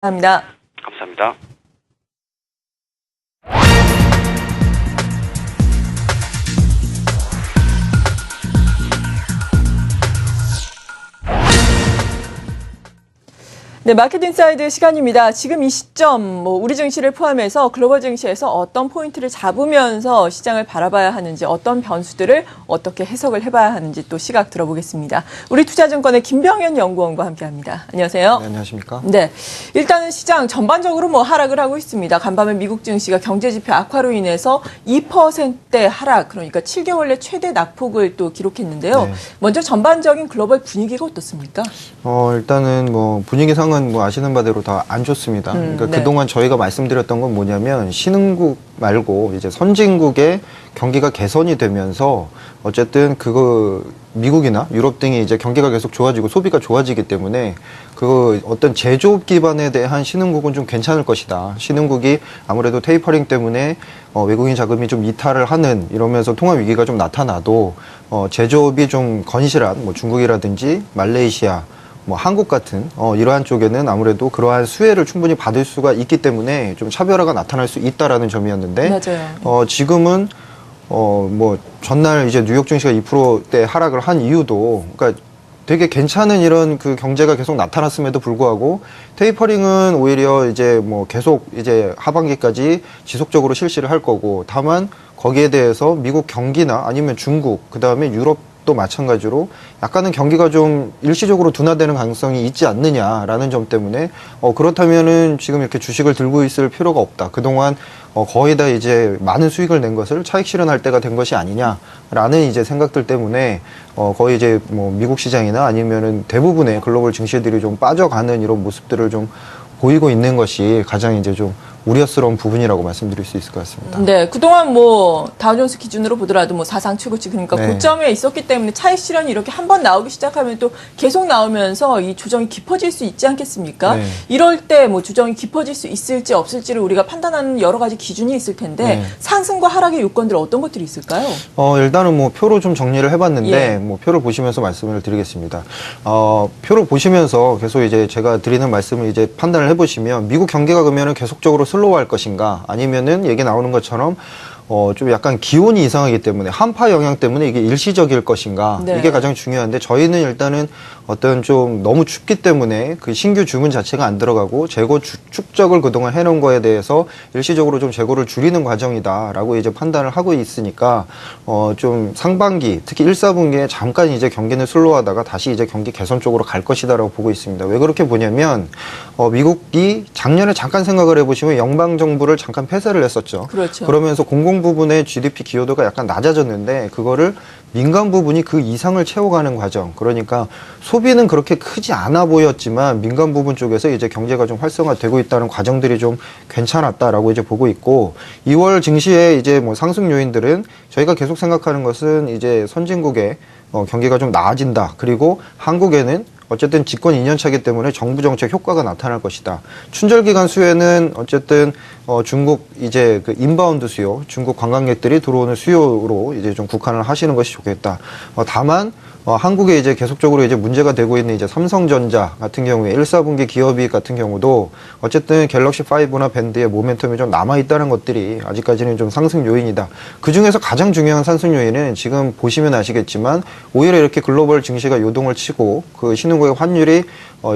감사합니다. 감사합니다. 네, 마켓 인사이드 시간입니다. 지금 이 시점 우리 증시를 포함해서 글로벌 증시에서 어떤 포인트를 잡으면서 시장을 바라봐야 하는지, 어떤 변수들을 어떻게 해석을 해봐야 하는지 또 시각 들어보겠습니다. 우리 투자증권의 김병현 연구원과 함께합니다. 안녕하세요. 네, 안녕하십니까? 네, 일단은 시장 전반적으로 하락을 하고 있습니다. 간밤에 미국 증시가 경제지표 악화로 인해서 2%대 하락, 그러니까 7개월 내 최대 낙폭을 또 기록했는데요. 네. 먼저 전반적인 글로벌 분위기가 어떻습니까? 일단은 분위기상은 아시는 바대로 다 안 좋습니다. 그러니까 네. 그동안 저희가 말씀드렸던 건 뭐냐면 신흥국 말고 이제 선진국의 경기가 개선이 되면서 어쨌든 미국이나 유럽 등이 이제 경기가 계속 좋아지고 소비가 좋아지기 때문에 어떤 제조업 기반에 대한 신흥국은 좀 괜찮을 것이다. 신흥국이 아무래도 테이퍼링 때문에 외국인 자금이 좀 이탈을 하는 이러면서 통화 위기가 좀 나타나도 제조업이 좀 건실한 중국이라든지 말레이시아 한국 같은 이러한 쪽에는 아무래도 그러한 수혜를 충분히 받을 수가 있기 때문에 좀 차별화가 나타날 수 있다라는 점이었는데 맞아요. 지금은 전날 이제 뉴욕 증시가 2%대 하락을 한 이유도 그러니까 되게 괜찮은 이런 경제가 계속 나타났음에도 불구하고 테이퍼링은 오히려 이제 계속 이제 하반기까지 지속적으로 실시를 할 거고, 다만 거기에 대해서 미국 경기나 아니면 중국, 그다음에 유럽도 마찬가지로 약간은 경기가 좀 일시적으로 둔화되는 가능성이 있지 않느냐라는 점 때문에 그렇다면은 지금 이렇게 주식을 들고 있을 필요가 없다. 그동안 거의 다 이제 많은 수익을 낸 것을 차익 실현할 때가 된 것이 아니냐라는 이제 생각들 때문에 거의 이제 미국 시장이나 아니면은 대부분의 글로벌 증시들이 좀 빠져가는 이런 모습들을 좀 보이고 있는 것이 가장 이제 좀 우려스러운 부분이라고 말씀드릴 수 있을 것 같습니다. 네, 그동안 다우존스 기준으로 보더라도 사상 최고치, 그러니까 네. 고점에 있었기 때문에 차익 실현이 이렇게 한 번 나오기 시작하면 또 계속 나오면서 이 조정이 깊어질 수 있지 않겠습니까? 네. 이럴 때 조정이 깊어질 수 있을지 없을지를 우리가 판단하는 여러 가지 기준이 있을 텐데 네. 상승과 하락의 요건들 어떤 것들이 있을까요? 일단은 표로 좀 정리를 해봤는데 표를 보시면서 말씀을 드리겠습니다. 표를 보시면서 계속 이제 제가 드리는 말씀을 이제 판단을 해보시면 미국 경기가 그러면은 계속적으로 슬로우할 것인가, 아니면은 얘기 나오는 것처럼 좀 약간 기온이 이상하기 때문에 한파 영향 때문에 이게 일시적일 것인가, 네. 이게 가장 중요한데, 저희는 일단은 어떤 좀 너무 춥기 때문에 신규 주문 자체가 안 들어가고 재고 축적을 그동안 해놓은 거에 대해서 일시적으로 좀 재고를 줄이는 과정이다라고 이제 판단을 하고 있으니까 좀 상반기, 특히 1, 4분기에 잠깐 이제 경기는 슬로우하다가 다시 이제 경기 개선 쪽으로 갈 것이다라고 보고 있습니다. 왜 그렇게 보냐면 미국이 작년에 잠깐 생각을 해보시면 연방 정부를 잠깐 폐쇄를 했었죠. 그렇죠. 그러면서 공공 부분의 GDP 기여도가 약간 낮아졌는데 그거를 민간 부분이 그 이상을 채워가는 과정. 그러니까 소비는 그렇게 크지 않아 보였지만 민간 부분 쪽에서 이제 경제가 좀 활성화되고 있다는 과정들이 좀 괜찮았다라고 이제 보고 있고, 2월 증시의 이제 상승 요인들은 저희가 계속 생각하는 것은 이제 선진국의 경기가 좀 나아진다. 그리고 한국에는 어쨌든 집권 2년 차기 때문에 정부 정책 효과가 나타날 것이다. 춘절 기간 수혜는 어쨌든 중국 이제 인바운드 수요, 중국 관광객들이 들어오는 수요로 이제 좀 국한을 하시는 것이 좋겠다. 다만 한국에 이제 계속적으로 이제 문제가 되고 있는 이제 삼성전자 같은 경우에 1, 4분기 기업이익 같은 경우도 어쨌든 갤럭시 5나 밴드의 모멘텀이 좀 남아 있다는 것들이 아직까지는 좀 상승 요인이다. 그 중에서 가장 중요한 상승 요인은 지금 보시면 아시겠지만 오히려 이렇게 글로벌 증시가 요동을 치고 신흥국의 환율이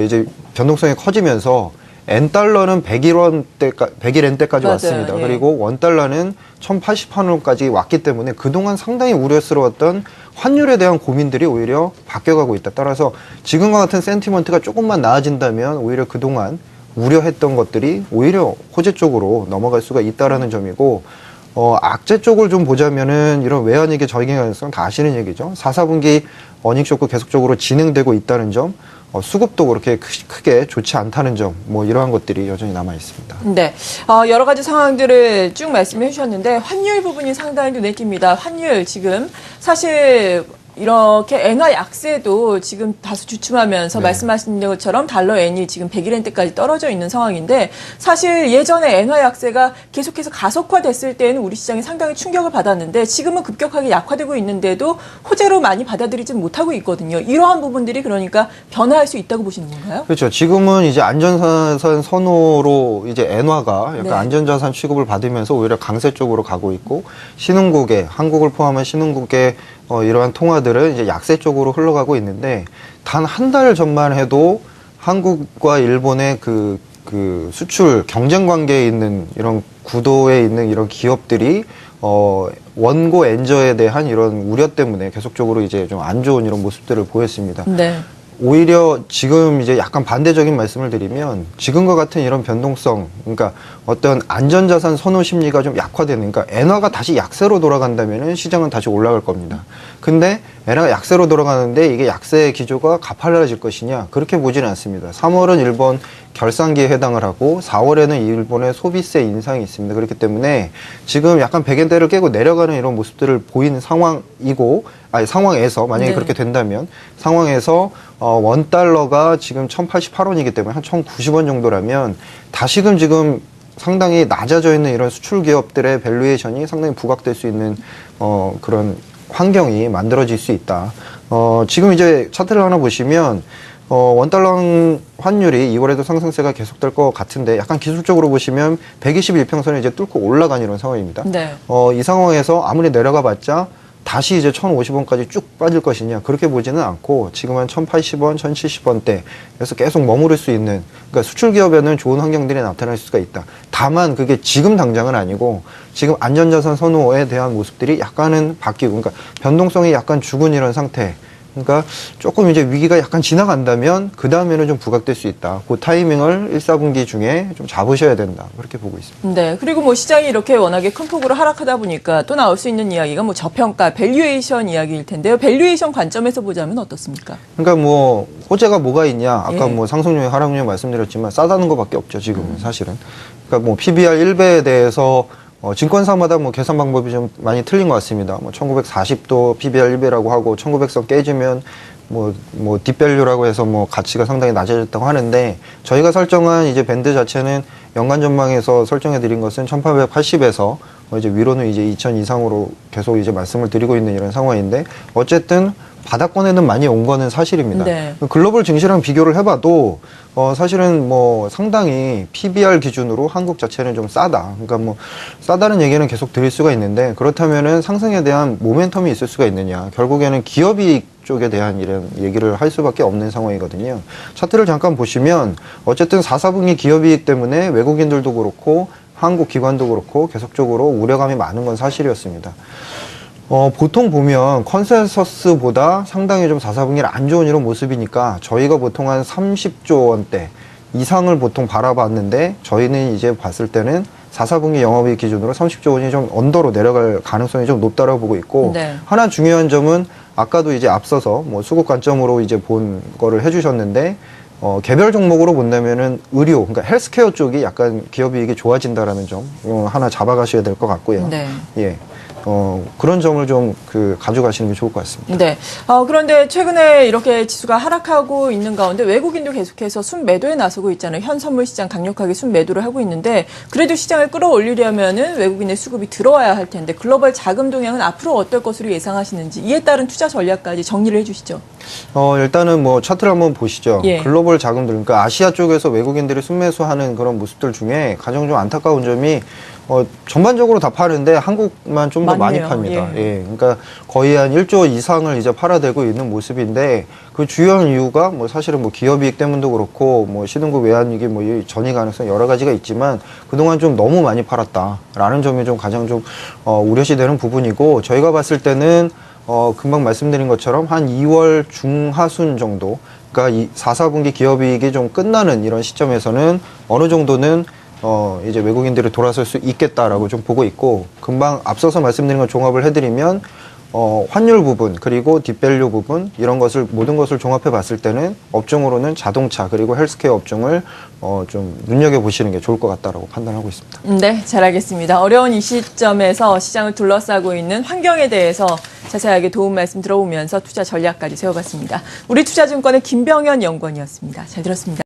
이제 변동성이 커지면서 엔달러는 101엔대까지 왔습니다. 예. 그리고 원달러는 1080원까지 왔기 때문에 그동안 상당히 우려스러웠던 환율에 대한 고민들이 오히려 바뀌어가고 있다. 따라서 지금과 같은 센티먼트가 조금만 나아진다면 오히려 그동안 우려했던 것들이 오히려 호재 쪽으로 넘어갈 수가 있다라는 점이고, 악재 쪽을 좀 보자면은 이런 외환위기 적용 가능성 다 아시는 얘기죠. 4, 4분기 어닝 쇼크 계속적으로 진행되고 있다는 점, 수급도 그렇게 크게 좋지 않다는 점, 이러한 것들이 여전히 남아 있습니다. 네, 여러 가지 상황들을 쭉 말씀해 주셨는데 환율 부분이 상당히 눈에 띕니다. 환율 지금 사실 이렇게 엔화 약세도 지금 다소 주춤하면서 네. 말씀하신 것처럼 달러 엔이 지금 100일엔대까지 떨어져 있는 상황인데 사실 예전에 엔화 약세가 계속해서 가속화됐을 때에는 우리 시장이 상당히 충격을 받았는데 지금은 급격하게 약화되고 있는데도 호재로 많이 받아들이지 못하고 있거든요. 이러한 부분들이 그러니까 변화할 수 있다고 보시는 건가요? 그렇죠. 지금은 이제 안전자산 선호로 이제 엔화가 약간 네. 안전자산 취급을 받으면서 오히려 강세 쪽으로 가고 있고 신흥국의 한국을 포함한 신흥국의 이러한 통화들은 이제 약세 쪽으로 흘러가고 있는데 단 한 달 전만 해도 한국과 일본의 그 수출 경쟁 관계에 있는 이런 구도에 있는 이런 기업들이 원고 엔저에 대한 이런 우려 때문에 계속적으로 이제 좀 안 좋은 이런 모습들을 보였습니다. 네. 오히려 지금 이제 약간 반대적인 말씀을 드리면 지금과 같은 이런 변동성, 그러니까 어떤 안전자산 선호 심리가 좀 약화되는, 그러니까 엔화가 다시 약세로 돌아간다면은 시장은 다시 올라갈 겁니다. 근데 엔화가 약세로 돌아가는데 이게 약세 기조가 가팔라질 것이냐? 그렇게 보지는 않습니다. 3월은 일본 결산기에 해당을 하고 4월에는 일본의 소비세 인상이 있습니다. 그렇기 때문에 지금 약간 100엔대를 깨고 내려가는 이런 모습들을 보이는 상황에서 만약에 네. 그렇게 된다면 상황에서 원달러가 지금 1088원이기 때문에 한 1090원 정도라면 다시금 지금 상당히 낮아져 있는 이런 수출 기업들의 밸류에이션이 상당히 부각될 수 있는 그런 환경이 만들어질 수 있다. 지금 이제 차트를 하나 보시면 원달러 환율이 2월에도 상승세가 계속될 것 같은데 약간 기술적으로 보시면 121평선을 이제 뚫고 올라간 이런 상황입니다. 네. 이 상황에서 아무리 내려가 봤자 다시 이제 1,050원까지 쭉 빠질 것이냐 그렇게 보지는 않고 지금 한 1,080원, 1,070원대 그래서 계속 머무를 수 있는, 그러니까 수출 기업에는 좋은 환경들이 나타날 수가 있다. 다만 그게 지금 당장은 아니고 지금 안전자산 선호에 대한 모습들이 약간은 바뀌고, 그러니까 변동성이 약간 죽은 이런 상태. 그러니까 조금 이제 위기가 약간 지나간다면 그 다음에는 좀 부각될 수 있다. 그 타이밍을 1, 4분기 중에 좀 잡으셔야 된다. 그렇게 보고 있습니다. 네. 그리고 뭐 시장이 이렇게 워낙에 큰 폭으로 하락하다 보니까 또 나올 수 있는 이야기가 뭐 저평가, 밸류에이션 이야기일 텐데요. 밸류에이션 관점에서 보자면 어떻습니까? 그러니까 뭐 호재가 뭐가 있냐? 아까 예. 뭐 상승률, 하락률 말씀드렸지만 싸다는 것밖에 없죠. 지금은 사실은. 그러니까 뭐 PBR 1배에 대해서 증권사마다 뭐 계산 방법이 좀 많이 틀린 것 같습니다. 뭐 1940도 PBR 1배라고 하고 1900선 깨지면 뭐 딥밸류라고 해서 뭐 가치가 상당히 낮아졌다고 하는데 저희가 설정한 이제 밴드 자체는 연간 전망에서 설정해 드린 것은 1880에서 이제 위로는 이제 2000 이상으로 계속 이제 말씀을 드리고 있는 이런 상황인데 어쨌든 바닥권에는 많이 온 거는 사실입니다. 네. 글로벌 증시랑 비교를 해봐도 사실은 뭐 상당히 PBR 기준으로 한국 자체는 좀 싸다. 그러니까 뭐 싸다는 얘기는 계속 드릴 수가 있는데 그렇다면은 상승에 대한 모멘텀이 있을 수가 있느냐. 결국에는 기업이익 쪽에 대한 이런 얘기를 할 수밖에 없는 상황이거든요. 차트를 잠깐 보시면 어쨌든 4, 4분기 기업이익 때문에 외국인들도 그렇고 한국 기관도 그렇고 계속적으로 우려감이 많은 건 사실이었습니다. 보통 보면 컨센서스보다 상당히 좀 4, 4분기를 안 좋은 이런 모습이니까 저희가 보통 한 30조 원대 이상을 보통 바라봤는데 저희는 이제 봤을 때는 4, 4분기 영업이익 기준으로 30조 원이 좀 언더로 내려갈 가능성이 좀 높다고 보고 있고 네. 하나 중요한 점은 아까도 이제 앞서서 뭐 수급 관점으로 이제 본 거를 해주셨는데 개별 종목으로 본다면은 의료, 그러니까 헬스케어 쪽이 약간 기업이익이 좋아진다라는 점 하나 잡아가셔야 될 것 같고요. 네. 예. 그런 점을 좀 가져가시는 게 좋을 것 같습니다. 네. 그런데 최근에 이렇게 지수가 하락하고 있는 가운데 외국인도 계속해서 순매도에 나서고 있잖아요. 현 선물 시장 강력하게 순매도를 하고 있는데 그래도 시장을 끌어올리려면은 외국인의 수급이 들어와야 할 텐데 글로벌 자금 동향은 앞으로 어떨 것으로 예상하시는지 이에 따른 투자 전략까지 정리를 해주시죠. 일단은 뭐 차트를 한번 보시죠. 예. 글로벌 자금들, 그러니까 아시아 쪽에서 외국인들이 순매수하는 그런 모습들 중에 가장 좀 안타까운 점이 전반적으로 다 파는데 한국만 좀 더 많이 맞네요. 팝니다. 예. 예. 그러니까 거의 한 1조 이상을 이제 팔아대고 있는 모습인데 그 주요한 이유가 뭐 사실은 뭐 기업이익 때문도 그렇고 뭐 신흥국 외환위기 뭐 이 전이 가능성 여러 가지가 있지만 그동안 좀 너무 많이 팔았다라는 점이 좀 가장 좀 우려시되는 부분이고 저희가 봤을 때는 금방 말씀드린 것처럼 한 2월 중하순 정도, 그러니까 이 4, 4분기 기업이익이 좀 끝나는 이런 시점에서는 어느 정도는 이제 외국인들이 돌아설 수 있겠다라고 좀 보고 있고 금방 앞서서 말씀드린 걸 종합을 해드리면 환율 부분 그리고 딥밸류 부분 이런 것을 모든 것을 종합해 봤을 때는 업종으로는 자동차 그리고 헬스케어 업종을 좀 눈여겨 보시는 게 좋을 것 같다라고 판단하고 있습니다. 네, 잘 알겠습니다. 어려운 이 시점에서 시장을 둘러싸고 있는 환경에 대해서 자세하게 도움 말씀 들어보면서 투자 전략까지 세워봤습니다. 우리투자증권의 김병현 연구원이었습니다. 잘 들었습니다.